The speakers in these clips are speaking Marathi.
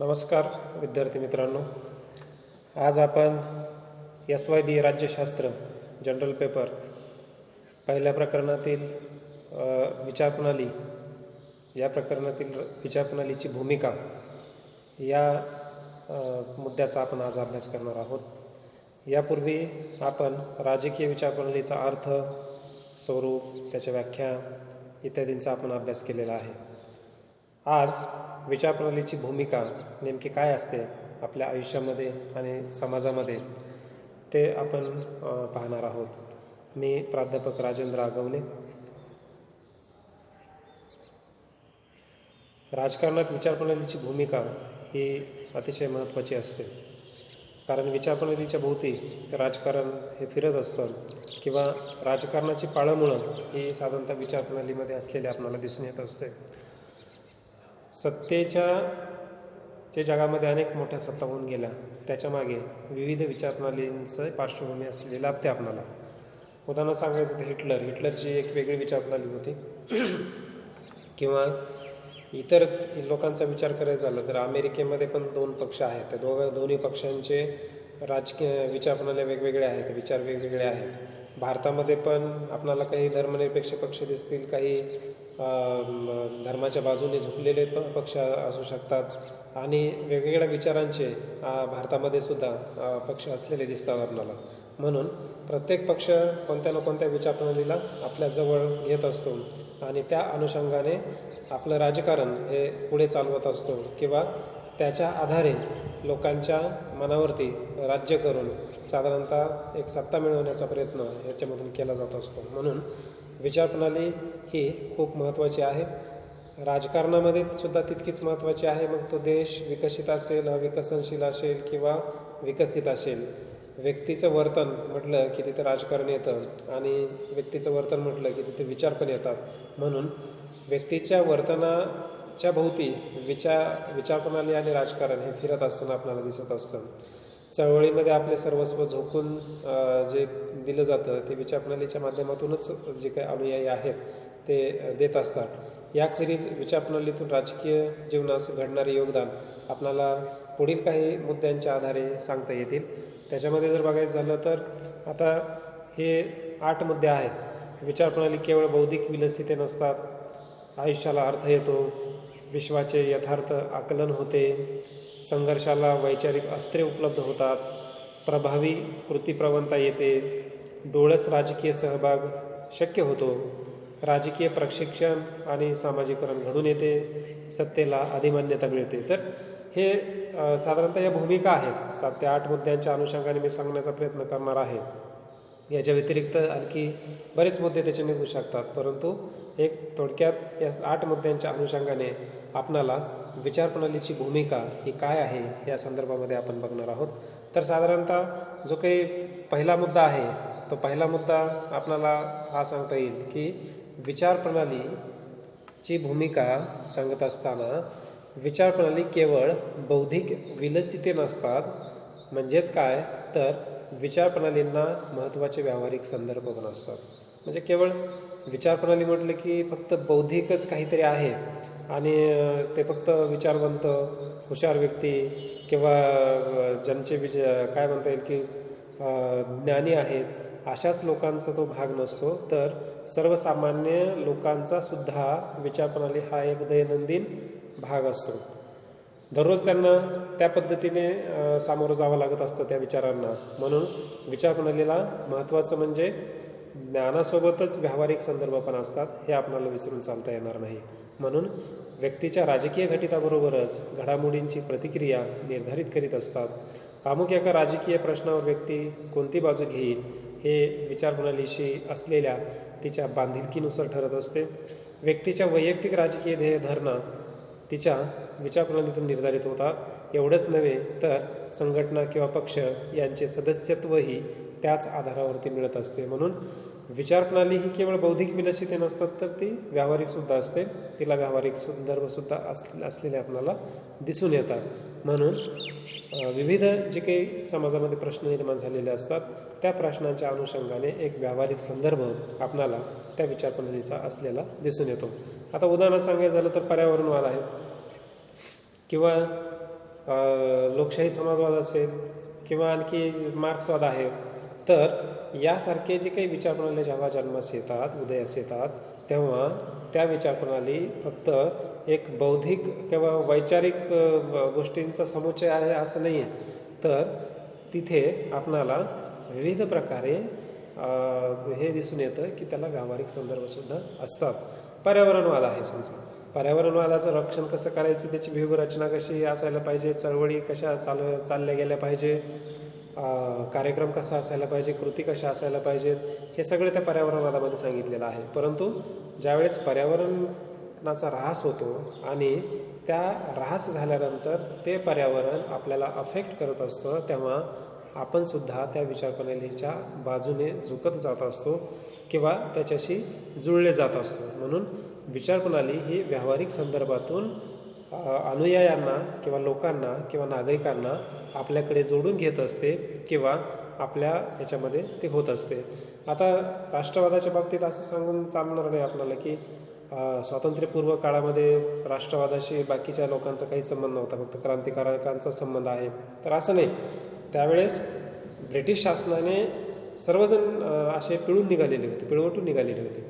नमस्कार विद्यार्थी मित्रांनो, आज आपण SYB राज्यशास्त्र जनरल पेपर पहिल्या प्रकरणातील विचारप्रणाली या प्रकरणातील विचारप्रणालीची भूमिका या मुद्द्याचा आपण आज अभ्यास करणार आहोत. यापूर्वी आपण राजकीय विचारप्रणालीचा अर्थ, स्वरूप, त्याच्या व्याख्या इत्यादींचा आपण अभ्यास केलेला आहे. आज विचारप्रणालीची भूमिका नेमकी काय असते आपल्या आयुष्यामध्ये आणि समाजामध्ये ते आपण पाहणार आहोत. मी प्राध्यापक राजेंद्र आगवणे. राजकारणात विचारप्रणालीची भूमिका ही अतिशय महत्त्वाची असते, कारण विचारप्रणालीच्या भोवती राजकारण हे फिरत असतं किंवा राजकारणाची पाळंमुळं ही साधारणतः विचारप्रणालीमध्ये असलेली आपल्याला दिसून येत असते. सत्तेच्या जगामध्ये अनेक मोठ्या सत्ता होऊन गेल्या, त्याच्यामागे विविध विचारप्रणालींचं पार्श्वभूमी असलेली लाभते आपल्याला. उदाहरण सांगायचं तर हिटलरची एक वेगळी विचारप्रणाली होती. किंवा इतर लोकांचा विचार करायचा झाला तर अमेरिकेमध्ये पण 2 पक्ष आहेत. त्या दोन्ही पक्षांचे राजकीय विचारप्रणाल्या वेगवेगळ्या आहेत, विचार वेगवेगळे आहेत. भारतामध्ये पण आपल्याला काही धर्मनिरपेक्ष पक्ष दिसतील, काही धर्माच्या बाजूने झुकलेले पक्ष असू शकतात आणि वेगवेगळ्या विचारांचे भारतामध्ये सुद्धा पक्ष असलेले दिसतात आपल्याला. म्हणून प्रत्येक पक्ष कोणत्या ना कोणत्या विचारप्रणालीला आपल्या जवळ येत असतो आणि त्या अनुषंगाने आपलं राजकारण हे पुढे चालवत असतो किंवा त्याच्या आधारे लोकांच्या मनावरती राज्य करून साधारणतः एक सत्ता मिळवण्याचा प्रयत्न याच्यामधून केला जात असतो. म्हणून विचारप्रणाली ही खूप महत्त्वाची आहे. राजकारणामध्ये सुद्धा तितकीच महत्त्वाची आहे. मग तो देश विकसित असेल, विकसनशील असेल किंवा विकसित असेल. व्यक्तीचं वर्तन म्हटलं की तिथे राजकारण येतं आणि व्यक्तीचं वर्तन म्हटलं की तिथे विचार पण येतात. म्हणून व्यक्तीच्या वर्तनाच्या भोवती विचारप्रणाली आणि राजकारण हे फिरत असताना आपल्याला दिसत असतं. चळवळीमध्ये आपले सर्वस्व झोकून जे दिलं जातं ते विचारप्रणालीच्या माध्यमातूनच जे काही अनुयायी आहेत ते देत असतात. याखेरीज विचारप्रणालीतून राजकीय जीवनास घडणारे योगदान आपल्याला पुढील काही मुद्द्यांच्या आधारे सांगता येतील. त्याच्यामध्ये जर बघायचं झालं तर आता हे 8 मुद्दे आहेत. विचारप्रणाली केवळ बौद्धिक विलसिते नसतात, आयुष्याला अर्थ येतो, विश्वाचे यथार्थ आकलन होते, संघर्षाला वैचारिक अस्त्रे उपलब्ध होतात, प्रभावी कृतीप्रवणता येते, डोळस राजकीय सहभाग शक्य होतो, राजकीय प्रशिक्षण आणि सामाजिकरण घडून येते, सत्तेला अधिमान्यता मिळते. तर हे साधारणतः या भूमिका आहेत. 7 ते 8 मुद्द्यांच्या अनुषंगाने मी सांगण्याचा प्रयत्न करणार आहे. याच्या व्यतिरिक्त आणखी बरेच मुद्दे त्याचे निघू शकतात, परंतु एक थोडक्यात या 8 मुद्द्यांच्या अनुषंगाने आपणाला विचारप्रणालीची भूमिका ही काय आहे या संदर्भामध्ये आपण बघणार आहोत. तर साधारणतः जो काही पहिला मुद्दा आहे तो पहिला मुद्दा आपल्याला हा सांगता येईल की विचारप्रणालीची भूमिका सांगत असताना विचारप्रणाली केवळ बौद्धिक विलसिते नसतात. म्हणजेच काय तर विचारप्रणालींना महत्त्वाचे व्यावहारिक संदर्भ पण असतात. म्हणजे केवळ विचारप्रणाली म्हटलं की फक्त बौद्धिकच काहीतरी आहे आणि ते फक्त विचारवंत हुशार व्यक्ती किंवा ज्यांचे काय म्हणता येईल की ज्ञानी आहेत अशाच लोकांचा तो भाग नसतो, तर सर्वसामान्य लोकांचा सुद्धा विचारप्रणाली हा एक दैनंदिन भाग असतो. दररोज त्यांना त्या पद्धतीने सामोरं जावं लागत असतं त्या विचारांना. म्हणून विचारप्रणालीला महत्त्वाचं म्हणजे ज्ञानासोबतच व्यावहारिक संदर्भ पण असतात, हे आपल्याला विसरून चालता येणार नाही. म्हणून व्यक्तीच्या राजकीय घटिताबरोबरच घडामोडींची प्रतिक्रिया निर्धारित करीत असतात. अमुक एका राजकीय प्रश्नावर व्यक्ती कोणती बाजू घेईल हे विचारप्रणालीशी असलेल्या तिच्या बांधिलकीनुसार ठरत असते. व्यक्तीच्या वैयक्तिक राजकीय ध्येयधारणा तिच्या विचारप्रणालीतून निर्धारित होतात. एवढंच नव्हे तर संघटना किंवा पक्ष यांचे सदस्यत्वही त्याच आधारावरती मिळत असते. म्हणून विचारप्रणाली ही केवळ बौद्धिक विलसिते नसतात, तर ती व्यावहारिकसुद्धा असते. तिला व्यावहारिक संदर्भसुद्धा असलेले आपल्याला दिसून येतात. म्हणून विविध जे काही समाजामध्ये प्रश्न निर्माण झालेले असतात त्या प्रश्नांच्या अनुषंगाने एक व्यावहारिक संदर्भ आपल्याला त्या विचारप्रणालीचा असलेला दिसून येतो. आता उदाहरण सांगायचं झालं तर पर्यावरणवाद आहे किंवा लोकशाही समाजवाद असेल किंवा आणखी मार्क्सवाद आहे, तर यासारखे जे काही विचारप्रणाली जेव्हा जन्मास येतात, उदयास येतात, तेव्हा त्या विचारप्रणाली फक्त एक बौद्धिक किंवा वैचारिक गोष्टींचा समुच्चय आहे असं नाही आहे, तर तिथे आपणाला विविध प्रकारे हे दिसून येतं की त्याला व्यावहारिक संदर्भसुद्धा असतात. पर्यावरणवाद आहे समजा, पर्यावरणवादाचं रक्षण कसं करायचं, त्याची व्यूहरचना कशी असायला पाहिजे, चळवळी कशा चालल्या गेल्या पाहिजे, कार्यक्रम कसा असायला पाहिजे, कृती कशा असायला पाहिजेत, हे सगळं त्या पर्यावरणवादामध्ये सांगितलेलं आहे. परंतु ज्यावेळेस पर्यावरणाचा ऱ्हास होतो आणि त्या ऱ्हास झाल्यानंतर ते पर्यावरण आपल्याला अफेक्ट करत असतं, तेव्हा आपण सुद्धा त्या विचारप्रणालीच्या बाजूने झुकत जात असतो किंवा त्याच्याशी जुळले जात असतो. म्हणून विचारप्रणाली ही व्यावहारिक संदर्भातून अनुयायांना किंवा लोकांना किंवा नागरिकांना आपल्याकडे जोडून घेत असते किंवा आपल्या ह्याच्यामध्ये ते होत असते. आता राष्ट्रवादाच्या बाबतीत असं सांगून चालणार नाही आपल्याला की स्वातंत्र्यपूर्व काळामध्ये राष्ट्रवादाशी बाकीच्या लोकांचा काही संबंध नव्हता, फक्त क्रांतिकारकांचा संबंध आहे, तर असं नाही. त्यावेळेस ब्रिटिश शासनाने सर्वजण असे पिळून निघालेले होते, पिळवटून निघालेले होते,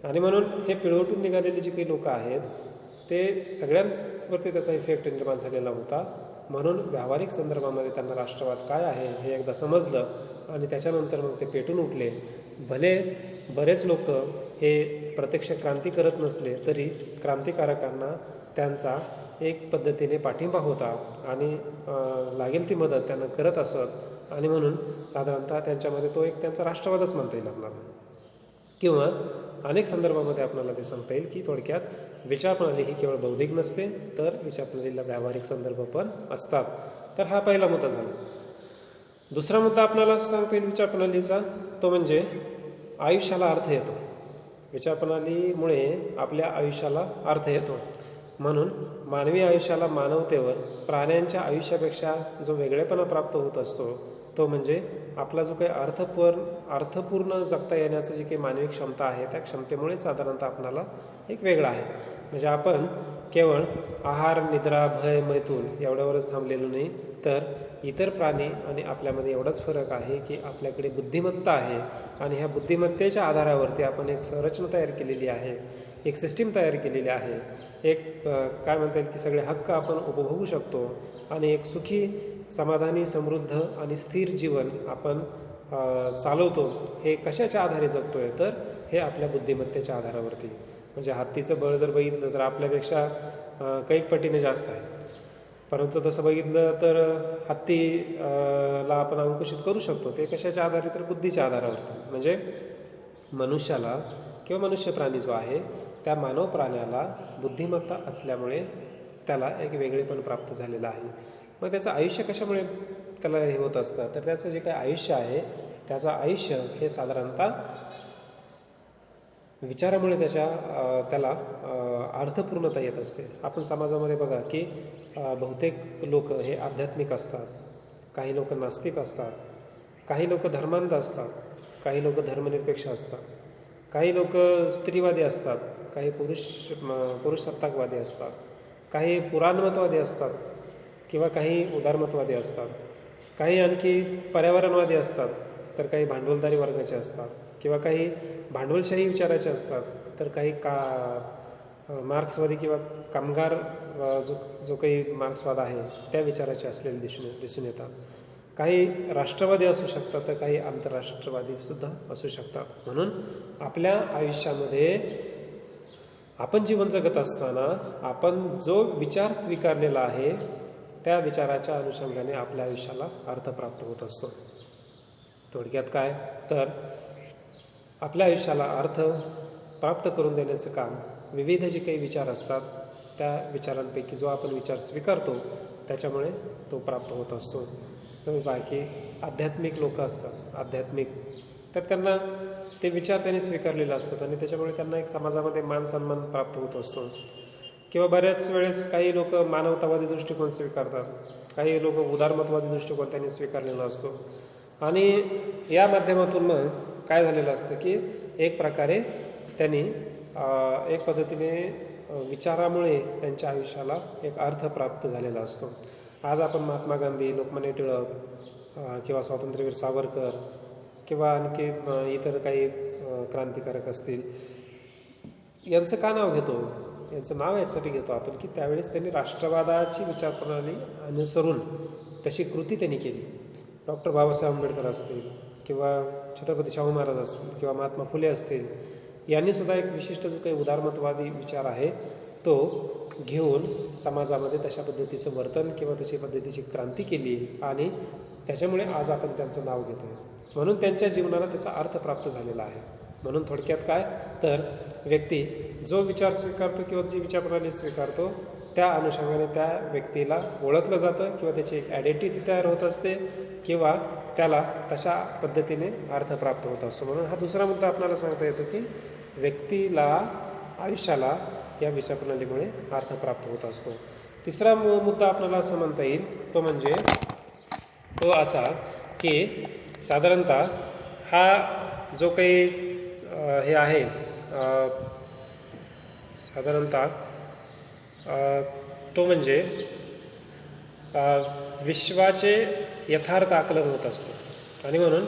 आणि म्हणून हे पिळवटून निघालेले जे काही लोक आहेत ते सगळ्यांवरती त्याचा इफेक्ट निर्माण झालेला होता. म्हणून व्यावहारिक संदर्भामध्ये त्यांना राष्ट्रवाद काय आहे हे एकदा समजलं आणि त्याच्यानंतर मग ते पेटून उठले. भले बरेच लोक हे प्रत्यक्ष क्रांती करत नसले तरी क्रांतिकारकांना त्यांचा एक पद्धतीने पाठिंबा होता आणि लागेल ती मदत त्यांना करत असत, आणि म्हणून साधारणतः त्यांच्यामध्ये तो एक त्यांचा राष्ट्रवादच म्हणता येईल आपल्याला. किंवा अनेक संदर्भामध्ये आपल्याला ते सांगता येईल की थोडक्यात विचारप्रणाली ही केवळ बौद्धिक नसते, तर विचारप्रणालीला व्यावहारिक संदर्भ पण असतात. तर हा पहिला मुद्दा झाला. दुसरा मुद्दा आपल्याला सांगता येईल विचारप्रणालीचा, तो म्हणजे आयुष्याला अर्थ येतो. विचारप्रणालीमुळे आपल्या आयुष्याला अर्थ येतो. म्हणून मानवी आयुष्याला मानवतेवर प्राण्यांच्या आयुष्यापेक्षा जो वेगळेपणा प्राप्त होत असतो तो म्हणजे आपला जो काही अर्थपूर्ण जगता येण्याचं जी काही मानवी क्षमता आहे त्या क्षमतेमुळे साधारणतः आपल्याला एक वेगळा आहे. म्हणजे आपण केवळ आहार, निद्रा, भय, मैथून एवढ्यावरच थांबलेलो नाही, तर इतर प्राणी आणि आपल्यामध्ये एवढाच फरक आहे की आपल्याकडे बुद्धिमत्ता आहे आणि ह्या बुद्धिमत्तेच्या आधारावरती आपण एक संरचना तयार केलेली आहे, एक सिस्टीम तयार केलेली आहे, एक काय म्हणता येईल की सगळे हक्क आपण उपभोगू शकतो आणि एक सुखी, समाधानी, समृद्ध आणि स्थिर जीवन आपण चालवतो. हे कशाच्या आधारे जगतोय, तर हे आपल्या बुद्धिमत्तेच्या आधारावरती. म्हणजे हत्तीचं बळ जर बघितलं तर आपल्यापेक्षा कैक पटीने जास्त आहे, परंतु तसं बघितलं तर हत्तीला आपण अंकुशित करू शकतो. ते कशाच्या आधारे, तर बुद्धीच्या आधारावरती. म्हणजे मनुष्याला किंवा मनुष्य प्राणी जो आहे त्या मानव प्राण्याला बुद्धिमत्ता असल्यामुळे त्याला एक वेगळेपण प्राप्त झालेलं आहे. मग त्याचं आयुष्य कशामुळे त्याला हे होत असतं, तर त्याचं जे काही आयुष्य आहे त्याचं आयुष्य हे साधारणतः विचारामुळे त्याला अर्थपूर्णता येत असते. आपण समाजामध्ये बघा की बहुतेक लोक हे आध्यात्मिक असतात, काही लोक नास्तिक असतात, काही लोक धर्मांध असतात, काही लोक धर्मनिरपेक्ष असतात, काही लोक स्त्रीवादी असतात, काही पुरुषसत्ताकवादी असतात, काही पुराणमतवादी असतात किंवा काही उदारमतवादी असतात, काही आणखी पर्यावरणवादी असतात, तर काही भांडवलदारी वर्गाचे असतात किंवा काही भांडवलशाही विचाराचे असतात, तर काही मार्क्सवादी किंवा कामगार जो काही मार्क्सवाद आहे त्या विचाराचे असलेले दिसून येतात. काही राष्ट्रवादी असू शकतात तर काही आंतरराष्ट्रवादी सुद्धा असू शकतात. म्हणून आपल्या आयुष्यामध्ये आपण जीवन जगत असताना आपण जो विचार स्वीकारलेला आहे त्या विचाराच्या अनुषंगाने आपल्या आयुष्याला अर्थ प्राप्त होत असतो. थोडक्यात काय, तर आपल्या आयुष्याला अर्थ प्राप्त करून देण्याचं काम विविध जे काही विचार असतात त्या विचारांपैकी जो आपण विचार स्वीकारतो त्याच्यामुळे तो प्राप्त होत असतो. तर बाकी आध्यात्मिक लोक असतात, आध्यात्मिक, तर त्यांना ते विचार त्यांनी स्वीकारलेले असतात आणि त्याच्यामुळे त्यांना एक समाजामध्ये मान सन्मान प्राप्त होत असतो. किंवा बऱ्याच वेळेस काही लोक मानवतावादी दृष्टिकोन स्वीकारतात, काही लोक उदारमतवादी दृष्टिकोन त्यांनी स्वीकारलेला असतो. आणि या माध्यमातून मग काय झालेलं असतं की एक प्रकारे त्यांनी एक पद्धतीने विचारामुळे त्यांच्या आयुष्याला एक अर्थ प्राप्त झालेला असतो. आज आपण महात्मा गांधी, लोकमान्य टिळक किंवा स्वातंत्र्यवीर सावरकर किंवा आणखी इतर काही क्रांतिकारक असतील, यांचं का नाव घेतो? यांचं नाव यासाठी घेतो आपण की त्यावेळेस त्यांनी राष्ट्रवादाची विचारप्रणाली अनुसरून तशी कृती त्यांनी केली. डॉक्टर बाबासाहेब आंबेडकर असतील किंवा छत्रपती शाहू महाराज असतील किंवा महात्मा फुले असतील, यांनी सुद्धा एक विशिष्ट जो काही उदारमतवादी विचार आहे तो घेऊन समाजामध्ये तशा पद्धतीचं वर्तन किंवा तशी पद्धतीची क्रांती केली आणि त्याच्यामुळे आज आपण त्यांचं नाव घेतोय. म्हणून त्यांच्या जीवनाला त्याचा अर्थ प्राप्त झालेला आहे. म्हणून थोडक्यात काय तर व्यक्ती जो विचार स्वीकारतो किंवा जी विचारप्रणाली स्वीकारतो त्या अनुषंगाने त्या व्यक्तीला ओळखलं जातं किंवा त्याची एक आयडेंटिटी तयार होत असते किंवा त्याला तशा पद्धतीने अर्थ प्राप्त होत असतो. म्हणून हा दुसरा मुद्दा आपल्याला सांगता येतो की व्यक्तीला, आयुष्याला या विचारप्रणालीमुळे अर्थ प्राप्त होत असतो. तिसरा मुद्दा आपल्याला असं म्हणता येईल तो म्हणजे तो असा की साधारणतः हा जो काही हे आहे साधारणतः तो म्हणजे विश्वाचे यथार्थ आकलन होत असते. आणि म्हणून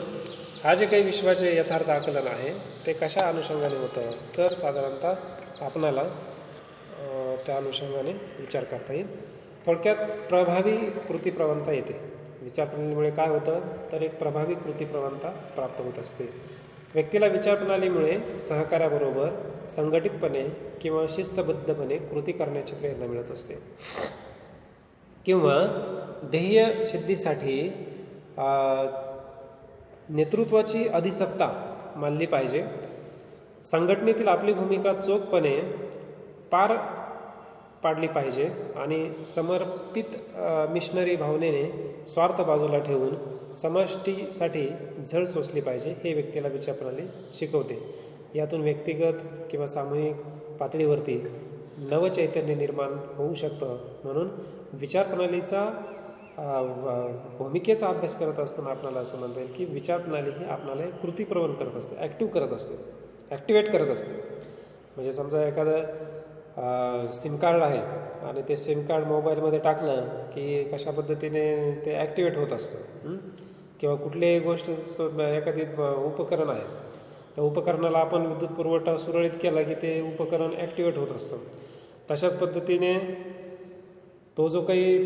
हा जे काही विश्वाचे यथार्थ आकलन आहे ते कशा अनुषंगाने होतं तर साधारणतः आपणाला त्या अनुषंगाने विचार करता येईल. थोडक्यात प्रभावी कृतीप्रवणता येते. विचारप्रणालीमुळे काय होतं तर एक प्रभावी कृतीप्रवणता प्राप्त होत असते. व्यक्तीला विचारप्रणालीमुळे सहकार्याबरोबर संघटितपणे किंवा शिस्तबद्धपणे कृती करण्याची प्रेरणा मिळत असते किंवा ध्येय सिद्धीसाठी नेतृत्वाची अधिसत्ता मानली पाहिजे. संघटनेतील आपली भूमिका चोखपणे पार पाडली पाहिजे आणि समर्पित मिशनरी भावनेने स्वार्थ बाजूला ठेवून समष्टीसाठी झळ सोसली पाहिजे हे व्यक्तीला विचारप्रणाली शिकवते. यातून व्यक्तिगत किंवा सामूहिक पातळीवरती नवचैतन्य निर्माण होऊ शकतं. म्हणून विचारप्रणालीचा भूमिकेचा अभ्यास करत असताना आपल्याला असं म्हणता येईल की विचारप्रणाली ही आपल्याला कृतीप्रवण करत असते, ॲक्टिव्ह करत असते, ॲक्टिवेट करत असते. म्हणजे समजा एखादं सिम कार्ड आहे आणि ते सिम कार्ड मोबाईलमध्ये टाकलं की कशा पद्धतीने ते ॲक्टिवेट होत असतं. किंवा कुठलीही गोष्ट एखादी उपकरण आहे, त्या उपकरणाला आपण विद्युत पुरवठा सुरळीत केला की ते उपकरण ॲक्टिवेट होत असतं. तशाच पद्धतीने तो जो काही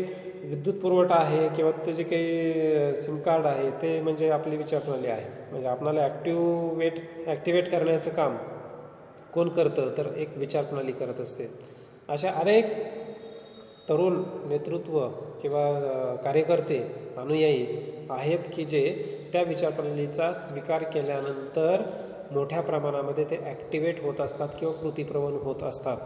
विद्युत पुरवठा आहे किंवा ते जे काही सिम कार्ड आहे ते म्हणजे आपली विचारप्रणाली आहे. म्हणजे आपल्याला ॲक्टिवेट करण्याचं काम कोण करतं तर एक विचारप्रणाली करत असते. अशा अनेक तरुण नेतृत्व किंवा कार्यकर्ते, अनुयायी आहेत की जे त्या विचारप्रणालीचा स्वीकार केल्यानंतर मोठ्या प्रमाणामध्ये ते ॲक्टिवेट होत असतात किंवा कृतीप्रवण होत असतात.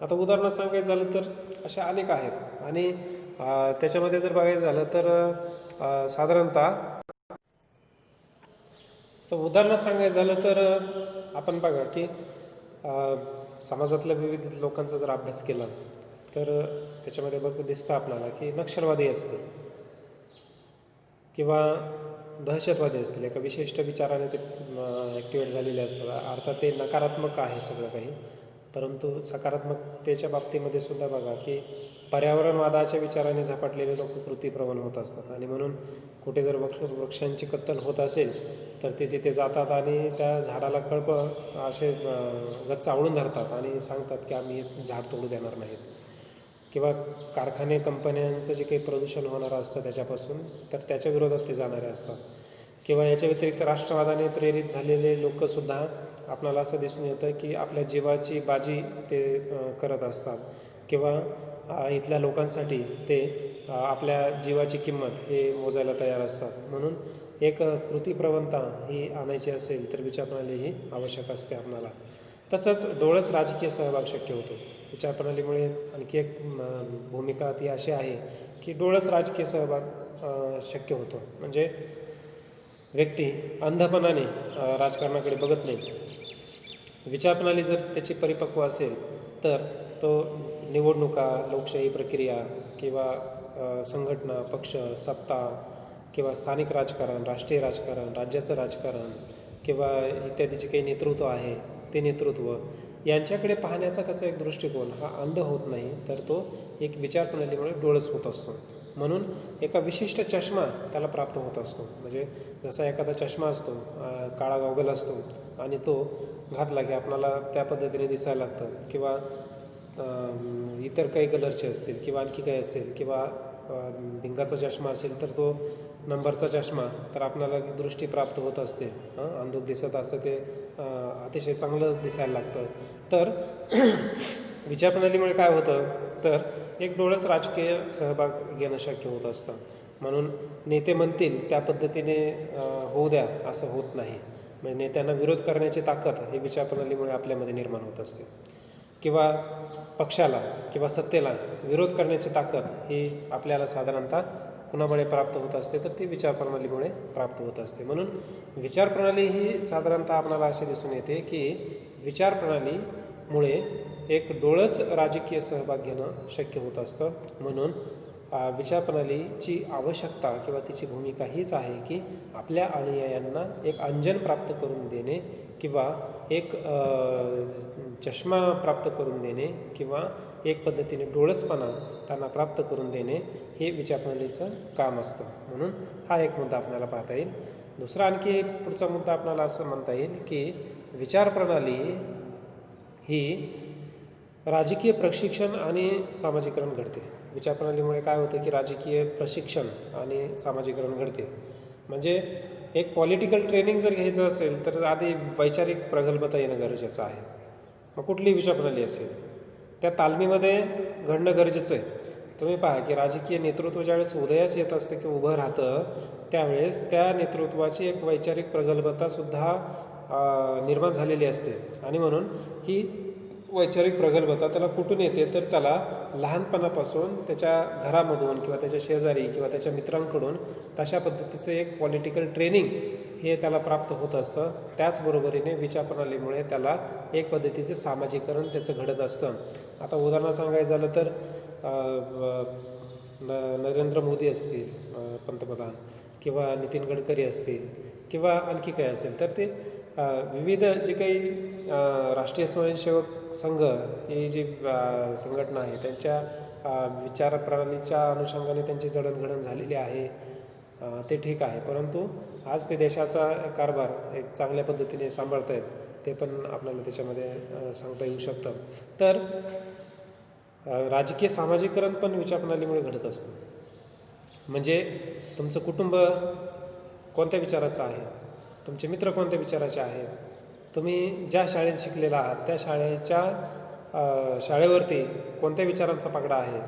आता उदाहरण सांगायचं झालं तर अशा अनेक आहेत आणि त्याच्यामध्ये जर बघायचं झालं तर साधारणतः उदाहरण सांगायचं झालं तर आपण बघा की समाजातल्या विविध लोकांचा जर अभ्यास केला तर त्याच्यामध्ये दिसतं आपल्याला की नक्षलवादी असतील किंवा दहशतवादी असतील, एका विशिष्ट विचाराने ते ॲक्टिवेट झालेले असतात. अर्थात ते नकारात्मक आहे सगळं काही, परंतु सकारात्मकतेच्या बाबतीमध्ये सुद्धा बघा की पर्यावरणवादाच्या विचाराने झपाटलेले लोक कृतीप्रवण होत असतात. आणि म्हणून कुठे जर वृक्षांची कत्तल होत असेल तर ते तिथे जातात आणि त्या झाडाला कळप असे गच्च आवळून धरतात आणि सांगतात की आम्ही झाड तोडू देणार नाहीत. किंवा कारखाने, कंपन्यांचं जे काही प्रदूषण होणारं असतं त्याच्यापासून तर त्याच्या विरोधात ते जाणारे असतात. किंवा याच्या व्यतिरिक्त राष्ट्रवादाने प्रेरित झालेले लोकसुद्धा आपल्याला असं दिसून येतं की आपल्या जीवाची बाजी ते करत असतात किंवा इथल्या लोकांसाठी ते आपल्या जीवाची किंमत हे मोजायला तयार असतात. म्हणून एक कृतीप्रवणता ही आणायची असेल तर विचारप्रणाली ही आवश्यक असते आपल्याला. तसंच डोळस राजकीय सहभाग शक्य होतो. विचारप्रणालीमुळे आणखी एक भूमिका ती अशी आहे की डोळस राजकीय सहभाग शक्य होतो. म्हणजे व्यक्ती अंधपणाने राजकारणाकडे बघत नाही. विचारप्रणाली जर त्याची परिपक्व असेल तर तो निवडणुका, लोकशाही प्रक्रिया किंवा संघटना, पक्ष, सत्ता किंवा स्थानिक राजकारण, राष्ट्रीय राजकारण, राज्याचं राजकारण किंवा इत्यादी जे काही नेतृत्व आहे ते नेतृत्व यांच्याकडे पाहण्याचा त्याचा एक दृष्टिकोन हा अंध होत नाही तर तो एक विचारप्रणालीमुळे डोळस होत असतो. म्हणून एका विशिष्ट चष्मा त्याला प्राप्त होत असतो. म्हणजे जसा एखादा चष्मा असतो, काळा गॉगल असतो आणि तो घातला की आपल्याला त्या पद्धतीने दिसायला लागतं, किंवा इतर काही कलरचे असतील किंवा आणखी काही असेल, किंवा भिंगाचा चष्मा असेल तर तो नंबरचा चष्मा, तर आपल्याला दृष्टी प्राप्त होत असते, अंधुक दिसत असतं, ते अतिशय चांगलं दिसायला लागतं. तर विचारप्रणालीमुळे काय होतं, तर एक डोळस राजकीय सहभाग घेणं शक्य होत असतं. म्हणून नेते म्हणतील त्या पद्धतीने होऊ द्या असं होत नाही. म्हणजे नेत्यांना विरोध करण्याची ताकद ही विचारप्रणालीमुळे आपल्यामध्ये निर्माण होत असते, किंवा पक्षाला किंवा सत्तेला विरोध करण्याची ताकद ही आपल्याला साधारणतः कुणामुळे प्राप्त होत असते, तर ती विचारप्रणालीमुळे प्राप्त होत असते. म्हणून विचारप्रणाली ही साधारणतः आपल्याला असे दिसून येते की विचारप्रणालीमुळे एक डोळस राजकीय सहभाग घेणं शक्य होत असतं. म्हणून विचारप्रणालीची आवश्यकता किंवा तिची भूमिका हीच आहे की आपल्या अनुयायांना एक अंजन प्राप्त करून देणे, किंवा एक चष्मा प्राप्त करून देणे, किंवा एक पद्धतीने डोळसपणा त्यांना प्राप्त करून देणे, हे विचारप्रणालीचं काम असतं. म्हणून हा एक मुद्दा आपल्याला पाहता येईल. दुसरा आणखी एक पुढचा मुद्दा आपल्याला असं म्हणता येईल की विचारप्रणाली ही राजकीय प्रशिक्षण आणि सामाजिकरण घडते. विचारप्रणालीमुळे काय होतं की राजकीय प्रशिक्षण आणि सामाजिकरण घडते. म्हणजे एक पॉलिटिकल ट्रेनिंग जर घ्यायचं असेल तर आधी वैचारिक प्रगल्भता येणं गरजेचं आहे. मग कुठलीही विचारप्रणाली असेल त्या तालमीमध्ये घडणं गरजेचं आहे. तुम्ही पहा की राजकीय नेतृत्व ज्यावेळेस उदयास येत असतं किंवा उभं राहतं, त्यावेळेस त्या नेतृत्वाची एक वैचारिक प्रगल्भतासुद्धा निर्माण झालेली असते. आणि म्हणून ही वैचारिक प्रगल्भता त्याला कुठून येते, तर त्याला लहानपणापासून त्याच्या घरामधून किंवा त्याच्या शेजारी किंवा त्याच्या मित्रांकडून तशा पद्धतीचं एक पॉलिटिकल ट्रेनिंग हे त्याला प्राप्त होत असतं. त्याचबरोबरीने विचारप्रणालीमुळे त्याला एक पद्धतीचे सामाजिकरण त्याचं घडत असतं. आता उदाहरण सांगायचं झालं तर नरेंद्र मोदी असतील पंतप्रधान, किंवा नितीन गडकरी असतील, किंवा आणखी काय असेल, तर ते विविध जे काही राष्ट्रीय स्वयंसेवक संघ ही जी संघटना आहे त्यांच्या विचारप्रणालीच्या अनुषंगाने त्यांची जडणघडण झालेली आहे, ते ठीक आहे. परंतु आज ते देशाचा कारभार एक चांगल्या पद्धतीने सांभाळत आहेत, ते पण आपल्याला त्याच्यामध्ये सांगता येऊ शकतं. तर राजकीय सामाजिकरण पण विचारप्रणालीमुळे घडत असतं. म्हणजे तुमचं कुटुंब कोणत्या विचाराचं आहे, तुमचे मित्र कोणत्या विचाराचे आहेत, तुम्ही ज्या शाळेत शिकलेला आहात त्या शाळेवरती कोणत्या विचारांचा पगडा आहे,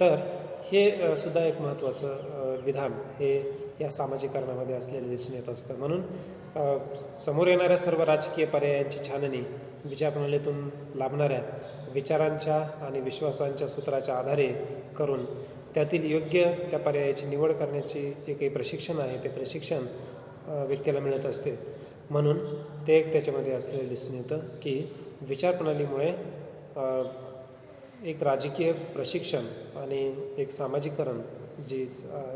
तर हे सुद्धा एक महत्त्वाचं विधान हे या सामाजिकरणामध्ये असलेलं दिसून येत असतं. म्हणून समोर येणाऱ्या सर्व राजकीय पर्यायांची छाननी विचारप्रणालीतून लाभणाऱ्या विचारांच्या आणि विश्वासांच्या सूत्राच्या आधारे करून त्यातील योग्य त्या पर्यायाची निवड करण्याची जे काही प्रशिक्षण आहे ते प्रशिक्षण व्यक्तीला मिळत असते. म्हणून ते एक त्याच्यामध्ये असलेलं दिसून येतं की विचारप्रणालीमुळे एक राजकीय प्रशिक्षण आणि एक सामाजिकरण जे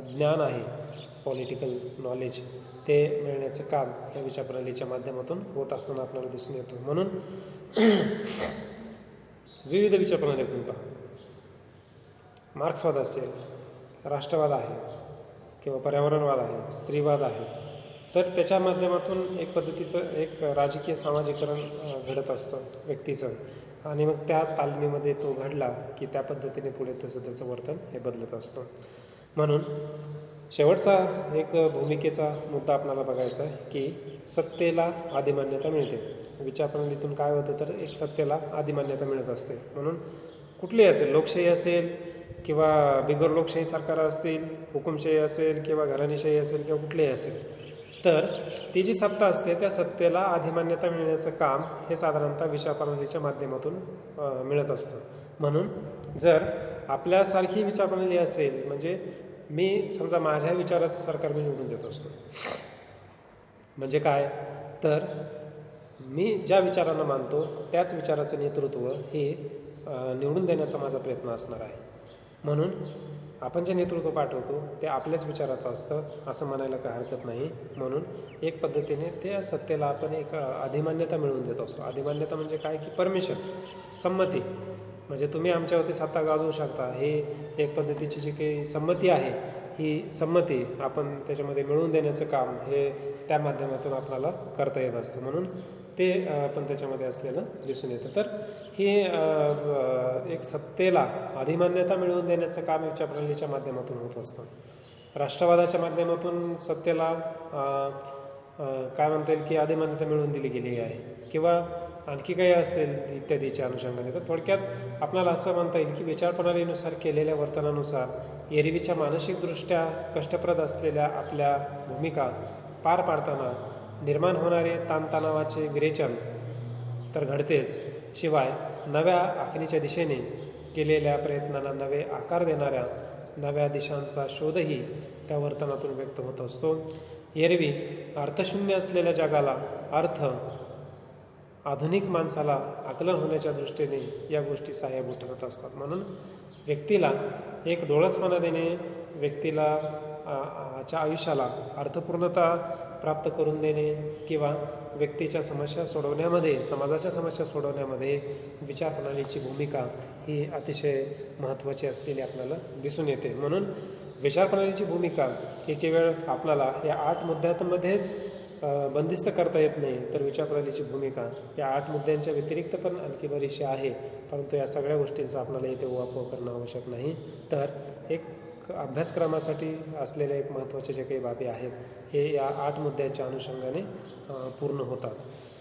ज्ञान आहे, पॉलिटिकल नॉलेज, ते मिळण्याचं काम या विचारप्रणालीच्या माध्यमातून होत असताना आपल्याला दिसून येतं. म्हणून विविध विचारप्रणाली आपण पहा, मार्क्सवाद असेल, राष्ट्रवाद आहे, किंवा पर्यावरणवाद आहे, स्त्रीवाद आहे, तर त्याच्या माध्यमातून एक पद्धतीचं एक राजकीय सामाजिकरण घडत असतं व्यक्तीचं, आणि मग त्या तालमीमध्ये तो घडला की त्या पद्धतीने पुढे त्याचं वर्तन हे बदलत असतं. म्हणून शेवटचा एक भूमिकेचा मुद्दा आपल्याला बघायचा आहे की सत्तेला आधिमान्यता मिळते. विचारप्रणालीतून काय होतं, तर एक सत्तेला आधिमान्यता मिळत असते. म्हणून कुठलीही असेल, लोकशाही असेल किंवा बिगर लोकशाही सरकार असतील, हुकुमशाही असेल किंवा घराणेशाही असेल किंवा कुठलीही असेल, तर ती जी सत्ता असते त्या सत्तेला आधिमान्यता मिळण्याचं काम हे साधारणतः विचारप्रणालीच्या माध्यमातून मिळत असतं. म्हणून जर आपल्यासारखी विचारप्रणाली असेल, म्हणजे मी समजा माझ्या विचाराचं सरकार मी निवडून देत असतो, म्हणजे काय, तर मी ज्या विचारांना मानतो त्याच विचाराचं नेतृत्व हे निवडून देण्याचा माझा प्रयत्न असणार आहे. म्हणून आपण जे नेतृत्व पाठवतो ते आपल्याच विचाराचं असतं असं म्हणायला काही हरकत नाही. म्हणून एक पद्धतीने त्या सत्तेला आपण एक अधिमान्यता मिळवून देत असतो. अधिमान्यता म्हणजे काय की परमिशन, संमती, म्हणजे तुम्ही आमच्यावरती सत्ता गाजवू शकता, हे एक पद्धतीची जी काही संमती आहे, ही संमती आपण त्याच्यामध्ये मिळवून देण्याचं काम हे त्या माध्यमातून आपल्याला करता येत असतं. म्हणून ते पण त्याच्यामध्ये असलेलं दिसून येतं. तर ही एक सत्तेला अधिमान्यता मिळवून देण्याचं काम विचारप्रणालीच्या माध्यमातून होत असतं. राष्ट्रवादाच्या माध्यमातून सत्तेला काय म्हणता येईल की अधिमान्यता मिळवून दिली गेली आहे, किंवा आणखी काही असेल इत्यादीच्या अनुषंगाने. तर थोडक्यात आपल्याला असं म्हणता येईल की विचारप्रणालीनुसार केलेल्या वर्तनानुसार एरवीच्या मानसिकदृष्ट्या कष्टप्रद असलेल्या आपल्या भूमिका पार पाडताना निर्माण होणारे ताणतणावाचे विरेचन तर घडतेच, शिवाय नव्या आखणीच्या दिशेने केलेल्या प्रयत्नांना नवे आकार देणाऱ्या नव्या दिशांचा शोधही त्या वर्तनातून व्यक्त होत असतो. एरवी अर्थशून्य असलेल्या जगाला अर्थ आधुनिक माणसाला आकलन होण्याच्या दृष्टीने या गोष्टी सहाय्यभूत ठरत असतात. म्हणून व्यक्तीला एक डोळसपणा देणे, व्यक्तीला च्या आयुष्याला अर्थपूर्णता प्राप्त करून देणे, किंवा व्यक्तीच्या समस्या सोडवण्यामध्ये, समाजाच्या समस्या सोडवण्यामध्ये विचारप्रणालीची भूमिका ही अतिशय महत्त्वाची असलेली आपल्याला दिसून येते. म्हणून विचारप्रणालीची भूमिका ही केवळ आपल्याला या 8 मुद्द्यांमध्येच बंदिस्त करता येत नाही, तर विचारप्रणालीची भूमिका या 8 मुद्द्यांच्या व्यतिरिक्त पण आणखी बरीचशी आहे. परंतु या सगळ्या गोष्टींचा आपल्याला इथे उहापोह करणं आवश्यक नाही. तर एक अभ्यासक्रमासाठी असलेल्या एक महत्त्वाचे जे काही बाबी आहेत हे या 8 मुद्द्यांच्या अनुषंगाने पूर्ण होतात.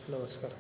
नमस्कार.